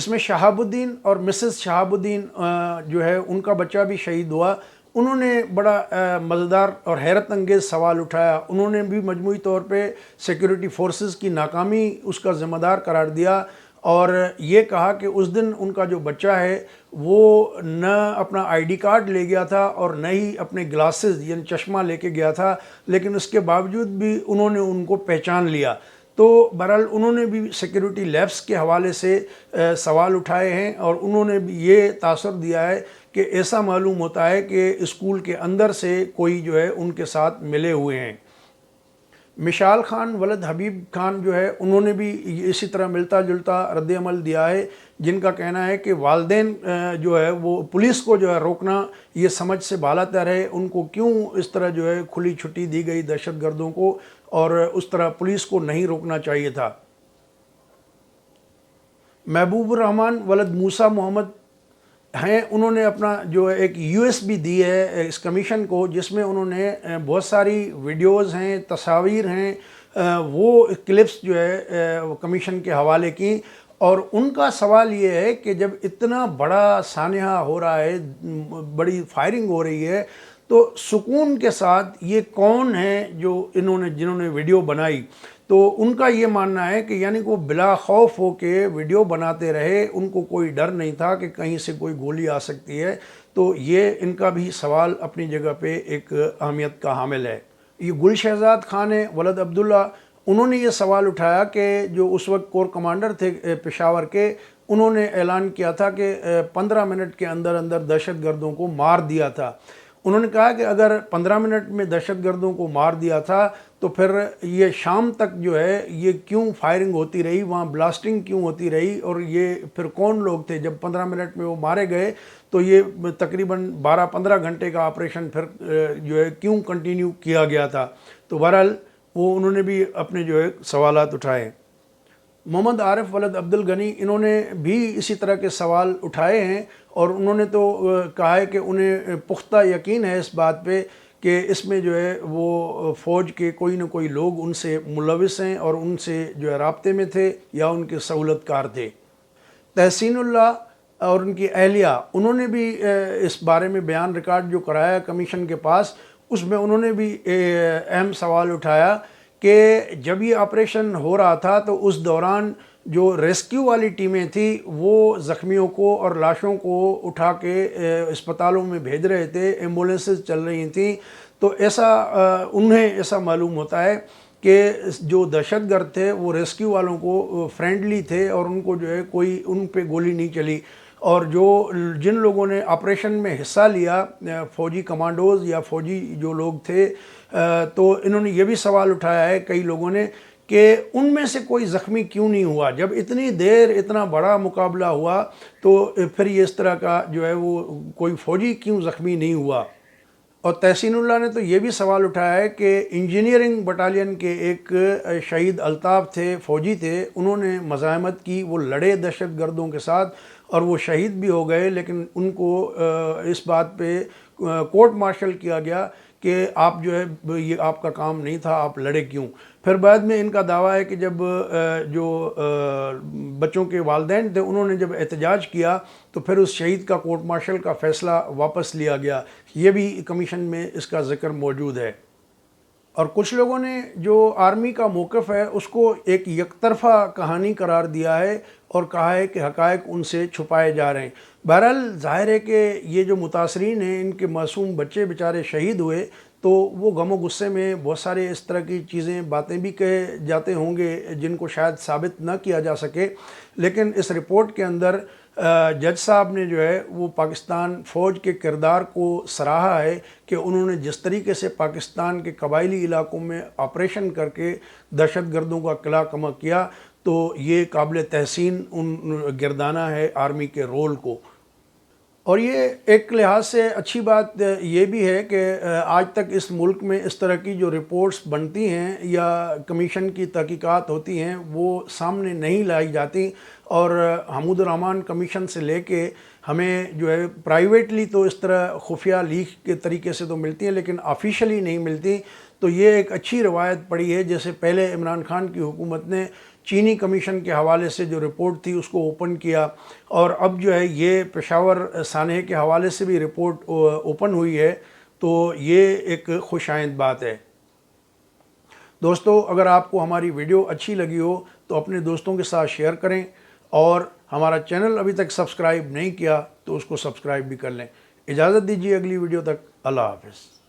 اس میں شہاب الدین اور مسز شہاب الدین جو ہے ان کا بچہ بھی شہید ہوا. انہوں نے بڑا مزیدار اور حیرت انگیز سوال اٹھایا. انہوں نے بھی مجموعی طور پہ سیکیورٹی فورسز کی ناکامی اس کا ذمہ دار قرار دیا اور یہ کہا کہ اس دن ان کا جو بچہ ہے وہ نہ اپنا آئی ڈی کارڈ لے گیا تھا اور نہ ہی اپنے گلاسز یعنی چشمہ لے کے گیا تھا، لیکن اس کے باوجود بھی انہوں نے ان کو پہچان لیا. تو بہرحال انہوں نے بھی سیکیورٹی لیبس کے حوالے سے سوال اٹھائے ہیں اور انہوں نے بھی یہ تاثر دیا ہے کہ ایسا معلوم ہوتا ہے کہ اسکول کے اندر سے کوئی جو ہے ان کے ساتھ ملے ہوئے ہیں. مشال خان ولد حبیب خان جو ہے انہوں نے بھی اسی طرح ملتا جلتا رد عمل دیا ہے، جن کا کہنا ہے کہ والدین جو ہے وہ پولیس کو جو ہے روکنا یہ سمجھ سے بالا تر ہے. ان کو کیوں اس طرح جو ہے کھلی چھٹی دی گئی دہشت گردوں کو، اور اس طرح پولیس کو نہیں روکنا چاہیے تھا. محبوب الرحمن ولد موسیٰ محمد ہیں، انہوں نے اپنا جو ایک یو ایس بی دی ہے اس کمیشن کو، جس میں انہوں نے بہت ساری ویڈیوز ہیں، تصاویر ہیں، وہ کلپس جو ہے کمیشن کے حوالے کی. اور ان کا سوال یہ ہے کہ جب اتنا بڑا سانحہ ہو رہا ہے، بڑی فائرنگ ہو رہی ہے، تو سکون کے ساتھ یہ کون ہیں جو جنہوں نے ویڈیو بنائی. تو ان کا یہ ماننا ہے کہ یعنی وہ بلا خوف ہو کے ویڈیو بناتے رہے، ان کو کوئی ڈر نہیں تھا کہ کہیں سے کوئی گولی آ سکتی ہے. تو یہ ان کا بھی سوال اپنی جگہ پہ ایک اہمیت کا حامل ہے. یہ گل شہزاد خان ہے ولد عبداللہ، انہوں نے یہ سوال اٹھایا کہ جو اس وقت کور کمانڈر تھے پشاور کے، انہوں نے اعلان کیا تھا کہ 15 منٹ کے اندر اندر دہشت گردوں کو مار دیا تھا. انہوں نے کہا کہ اگر 15 منٹ میں دہشت گردوں کو مار دیا تھا تو پھر یہ شام تک جو ہے یہ کیوں فائرنگ ہوتی رہی، وہاں بلاسٹنگ کیوں ہوتی رہی، اور یہ پھر کون لوگ تھے؟ جب 15 منٹ میں وہ مارے گئے تو یہ تقریباً 12-15 گھنٹے کا آپریشن پھر جو ہے کیوں کنٹینیو کیا گیا تھا. تو بہرحال وہ انہوں نے بھی اپنے جو ہے سوالات اٹھائے. محمد عارف ولد عبد الغنی، انہوں نے بھی اسی طرح کے سوال اٹھائے ہیں اور انہوں نے تو کہا ہے کہ انہیں پختہ یقین ہے اس بات پہ کہ اس میں جو ہے وہ فوج کے کوئی نہ کوئی لوگ ان سے ملوث ہیں اور ان سے جو ہے رابطے میں تھے یا ان کے سہولت کار تھے. تحسین اللہ اور ان کی اہلیہ، انہوں نے بھی اس بارے میں بیان ریکارڈ جو کرایا کمیشن کے پاس، اس میں انہوں نے بھی اہم سوال اٹھایا کہ جب یہ آپریشن ہو رہا تھا تو اس دوران جو ریسکیو والی ٹیمیں تھیں وہ زخمیوں کو اور لاشوں کو اٹھا کے اسپتالوں میں بھیج رہے تھے، ایمبولینسز چل رہی تھیں. تو انہیں ایسا معلوم ہوتا ہے کہ جو دہشت گرد تھے وہ ریسکیو والوں کو فرینڈلی تھے اور ان کو جو ہے کوئی ان پہ گولی نہیں چلی. اور جن لوگوں نے آپریشن میں حصہ لیا، فوجی کمانڈوز یا فوجی جو لوگ تھے، تو انہوں نے یہ بھی سوال اٹھایا ہے کئی لوگوں نے کہ ان میں سے کوئی زخمی کیوں نہیں ہوا؟ جب اتنی دیر اتنا بڑا مقابلہ ہوا تو پھر یہ اس طرح کا جو ہے وہ کوئی فوجی کیوں زخمی نہیں ہوا؟ اور تحسین اللہ نے تو یہ بھی سوال اٹھایا ہے کہ انجینئرنگ بٹالین کے ایک شہید الطاف تھے، فوجی تھے، انہوں نے مزاحمت کی، وہ لڑے دہشت گردوں کے ساتھ اور وہ شہید بھی ہو گئے، لیکن ان کو اس بات پہ کورٹ مارشل کیا گیا کہ آپ جو ہے یہ آپ کا کام نہیں تھا، آپ لڑے کیوں؟ پھر بعد میں ان کا دعویٰ ہے کہ جب جو بچوں کے والدین تھے انہوں نے جب احتجاج کیا تو پھر اس شہید کا کورٹ مارشل کا فیصلہ واپس لیا گیا. یہ بھی کمیشن میں اس کا ذکر موجود ہے. اور کچھ لوگوں نے جو آرمی کا موقف ہے اس کو ایک یک طرفہ کہانی قرار دیا ہے اور کہا ہے کہ حقائق ان سے چھپائے جا رہے ہیں. بہرحال ظاہر ہے کہ یہ جو متاثرین ہیں، ان کے معصوم بچے بیچارے شہید ہوئے تو وہ غم و غصے میں بہت سارے اس طرح کی چیزیں باتیں بھی کہے جاتے ہوں گے جن کو شاید ثابت نہ کیا جا سکے. لیکن اس رپورٹ کے اندر جج صاحب نے جو ہے وہ پاکستان فوج کے کردار کو سراہا ہے کہ انہوں نے جس طریقے سے پاکستان کے قبائلی علاقوں میں آپریشن کر کے دہشت گردوں کا قلع کما کیا، تو یہ قابل تحسین گردانہ ہے آرمی کے رول کو. اور یہ ایک لحاظ سے اچھی بات یہ بھی ہے کہ آج تک اس ملک میں اس طرح کی جو رپورٹس بنتی ہیں یا کمیشن کی تحقیقات ہوتی ہیں وہ سامنے نہیں لائی جاتی. اور حمود الرحمن کمیشن سے لے کے ہمیں جو ہے پرائیویٹلی تو اس طرح خفیہ لیک کے طریقے سے تو ملتی ہیں لیکن آفیشلی نہیں ملتی. تو یہ ایک اچھی روایت پڑی ہے. جیسے پہلے عمران خان کی حکومت نے چینی کمیشن کے حوالے سے جو رپورٹ تھی اس کو اوپن کیا، اور اب جو ہے یہ پشاور سانحے کے حوالے سے بھی رپورٹ اوپن ہوئی ہے، تو یہ ایک خوش آئند بات ہے۔ دوستو، اگر آپ کو ہماری ویڈیو اچھی لگی ہو تو اپنے دوستوں کے ساتھ شیئر کریں، اور ہمارا چینل ابھی تک سبسکرائب نہیں کیا تو اس کو سبسکرائب بھی کر لیں۔ اجازت دیجیے، اگلی ویڈیو تک اللہ حافظ۔